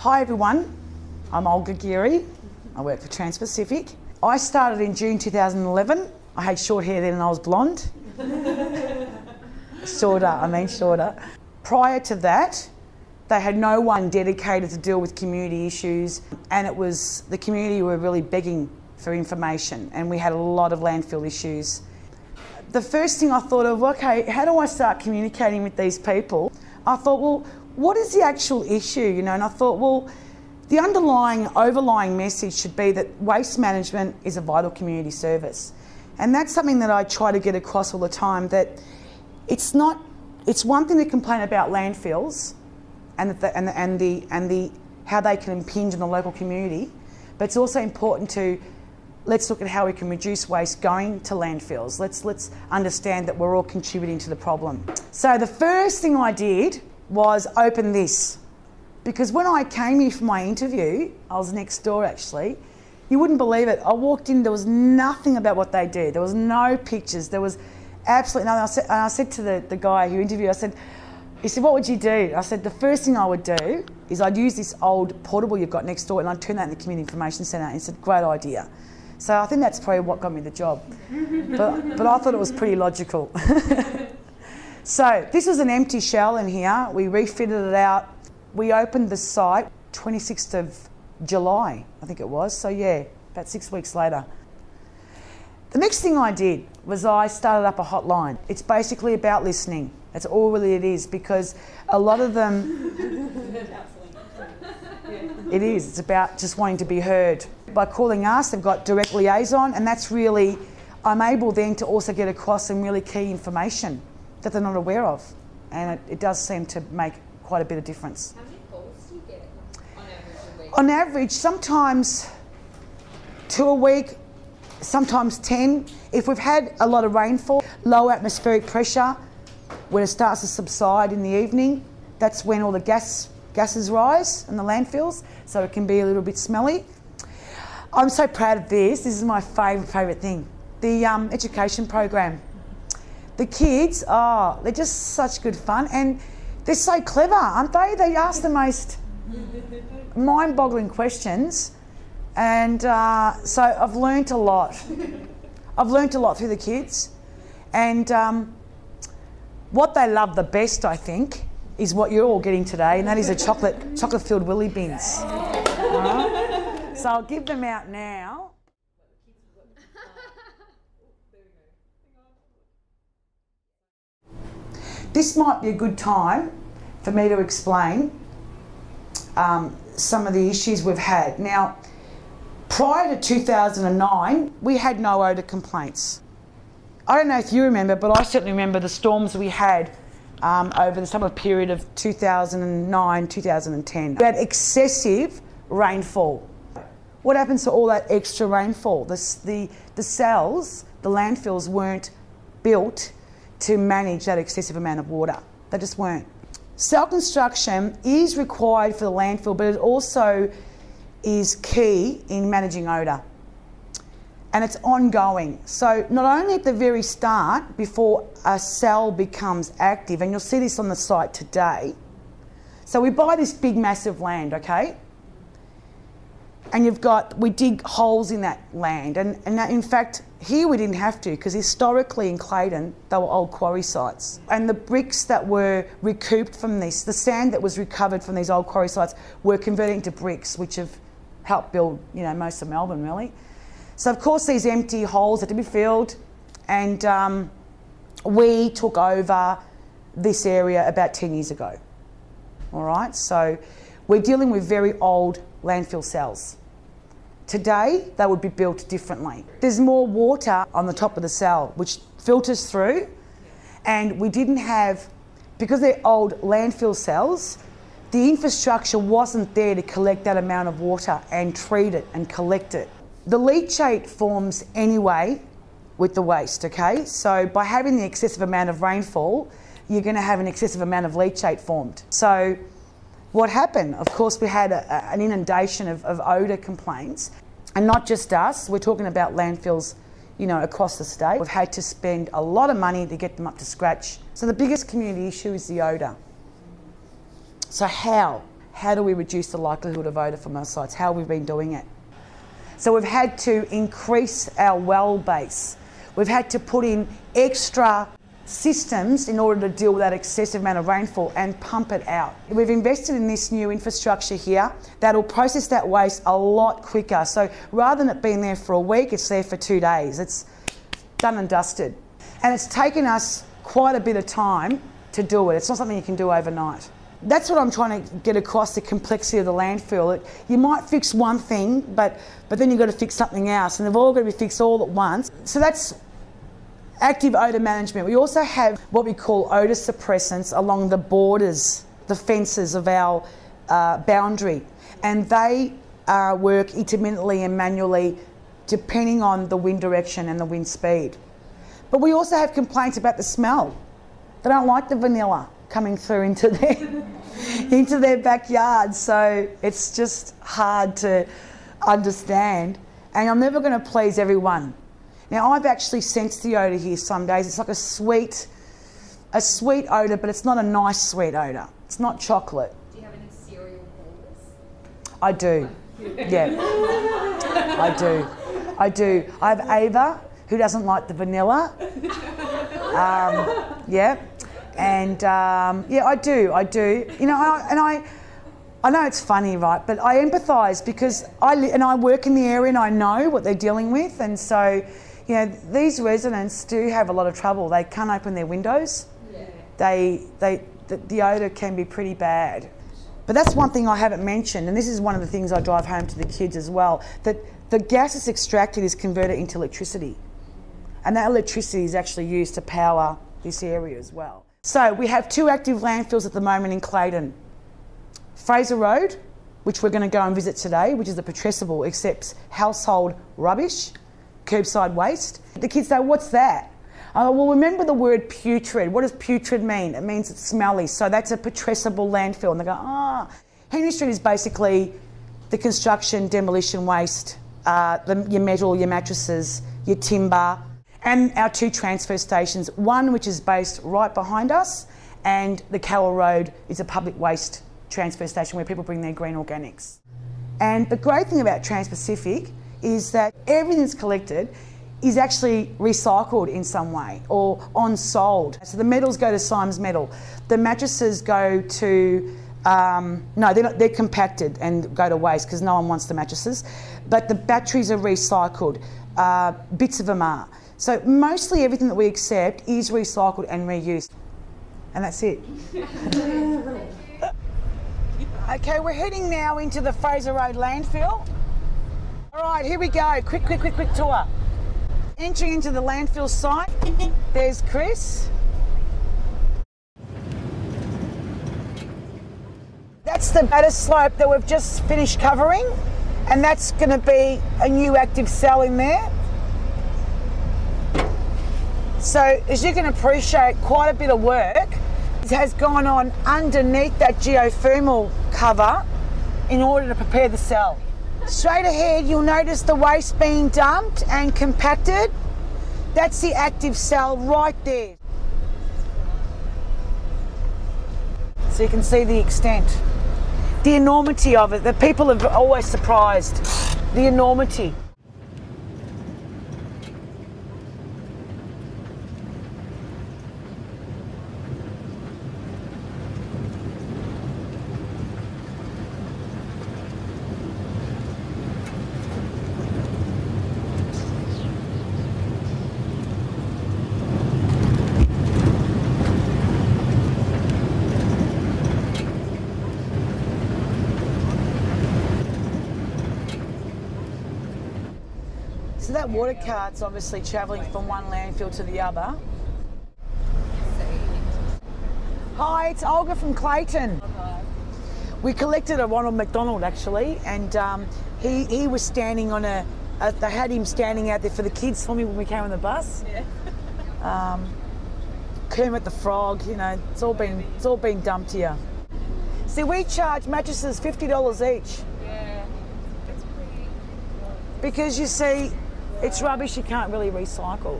Hi everyone, I'm Olga Geary. I work for Trans-Pacific. I started in June 2011. I had short hair then and I was blonde. Shorter. Prior to that, they had no one dedicated to deal with community issues, and it was the community were really begging for information, and we had a lot of landfill issues. The first thing I thought of, okay, how do I start communicating with these people? I thought, well, what is the actual issue, and I thought, well, the overlying message should be that waste management is a vital community service. And that's something that I try to get across all the time, that it's one thing to complain about landfills and how they can impinge on the local community, but it's also important to let's look at how we can reduce waste going to landfills. Let's understand that we're all contributing to the problem. So the first thing I did was open this, because when I came here for my interview, I was next door actually, you wouldn't believe it. I walked in, there was nothing about what they do. There was no pictures, there was absolutely nothing. I said to the guy who interviewed, he said, what would you do? I said, the first thing I would do is I'd use this old portable you've got next door and I'd turn that in the Community Information Centre. And he said, great idea. So I think that's probably what got me the job. But I thought it was pretty logical. So this was an empty shell in here. We refitted it out. We opened the site 26th of July, I think it was. So yeah, about 6 weeks later. The next thing I did was I started up a hotline. It's basically about listening. That's all really it is, because a lot of them, it is, it's about just wanting to be heard. By calling us, they've got direct liaison, and that's really, I'm able then to also get across some really key information that they're not aware of. And it does seem to make quite a bit of difference. How many calls do you get on average a week? On average, sometimes 2 a week, sometimes 10. If we've had a lot of rainfall, low atmospheric pressure, when it starts to subside in the evening, that's when all the gases rise in the landfills, so it can be a little bit smelly. I'm so proud of this. This is my favourite thing. The education program. The kids, they're just such good fun, and they're so clever, aren't they? They ask the most mind-boggling questions, and so I've learnt a lot. I've learnt a lot through the kids, and what they love the best, I think, is what you're all getting today, and that is a chocolate-filled willy bins. Right? So I'll give them out now. This might be a good time for me to explain some of the issues we've had. Now, prior to 2009, we had no odour complaints. I don't know if you remember, but I certainly remember the storms we had over the summer period of 2009, 2010. We had excessive rainfall. What happens to all that extra rainfall? The cells, the landfills weren't built to manage that excessive amount of water. They just weren't. Cell construction is required for the landfill, but it also is key in managing odour. And it's ongoing. So not only at the very start, before a cell becomes active, and you'll see this on the site today. So we buy this big massive land, okay? And we dig holes in that land. And in fact, here we didn't have to, because historically in Clayton, they were old quarry sites. And the bricks that were recouped from this, the sand that was recovered from these old quarry sites, were converted into bricks, which have helped build, most of Melbourne, really. So of course these empty holes had to be filled, and we took over this area about 10 years ago. All right, so we're dealing with very old landfill cells. Today, they would be built differently. There's more water on the top of the cell, which filters through, and we didn't have, because they're old landfill cells, the infrastructure wasn't there to collect that amount of water and treat it and collect it. The leachate forms anyway with the waste, okay? So by having the excessive amount of rainfall, you're going to have an excessive amount of leachate formed. So what happened? Of course, we had an inundation of odour complaints, and not just us. We're talking about landfills, across the state. We've had to spend a lot of money to get them up to scratch. So the biggest community issue is the odour. So how? how do we reduce the likelihood of odour from our sites? How we've been doing it. So we've had to increase our well base. We've had to put in extra systems in order to deal with that excessive amount of rainfall and pump it out. We've invested in this new infrastructure here that'll process that waste a lot quicker. So rather than it being there for a week, it's there for 2 days. It's done and dusted. And it's taken us quite a bit of time to do it. It's not something you can do overnight. That's what I'm trying to get across, the complexity of the landfill. You might fix one thing, but then you've got to fix something else, and they've all got to be fixed all at once. So that's active odour management. We also have what we call odour suppressants along the borders, the fences of our boundary, and they work intermittently and manually depending on the wind direction and the wind speed. But we also have complaints about the smell. They don't like the vanilla coming through into their backyard, so it's just hard to understand. And I'm never going to please everyone. Now, I've actually sensed the odour here some days. It's like a sweet odour, but it's not a nice sweet odour. It's not chocolate. Do you have any cereal bowls? I do, yeah. I do. I have Ava, who doesn't like the vanilla. Yeah. And yeah, I do. You know, I know it's funny, right? But I empathise because I work in the area and I know what they're dealing with, and so, you know, these residents do have a lot of trouble. They can't open their windows. Yeah. The odour can be pretty bad. But that's one thing I haven't mentioned, and this is one of the things I drive home to the kids as well, that the gas that's extracted is converted into electricity, and that electricity is actually used to power this area as well. So we have 2 active landfills at the moment in Clayton. Fraser Road, which we're going to go and visit today, which is the Putrescible, accepts household rubbish, curbside waste. The kids say, what's that? Well, remember the word putrid. What does putrid mean? It means it's smelly. So that's a Putrescible landfill. And they go, Henry Street is basically the construction, demolition waste, your metal, your mattresses, your timber, and our 2 transfer stations, one which is based right behind us, and the Carroll Road is a public waste transfer station where people bring their green organics. And the great thing about Trans-Pacific is that everything that's collected is actually recycled in some way or on-sold. So the metals go to Symes Metal. The mattresses go to, no, they're compacted and go to waste because no one wants the mattresses. But the batteries are recycled, bits of them are. So mostly everything that we accept is recycled and reused. And that's it. Okay, we're heading now into the Fraser Road landfill. All right, here we go. Quick tour. Entering into the landfill site. There's Chris. That's the batter slope that we've just finished covering, and that's going to be a new active cell in there. So, as you can appreciate, quite a bit of work has gone on underneath that geothermal cover in order to prepare the cell. Straight ahead, you'll notice the waste being dumped and compacted. That's the active cell right there. So you can see the extent, the enormity of it. The people are always surprised, the enormity. So that water cart's obviously travelling from one landfill to the other. Hi, it's Olga from Clayton. We collected a Ronald McDonald actually, and he was standing on they had him standing out there for the kids for me when we came on the bus. Yeah. Kermit the Frog, you know, it's all been dumped here. See, we charge mattresses $50 each. Yeah, that's pretty. Because you see, it's rubbish you can't really recycle.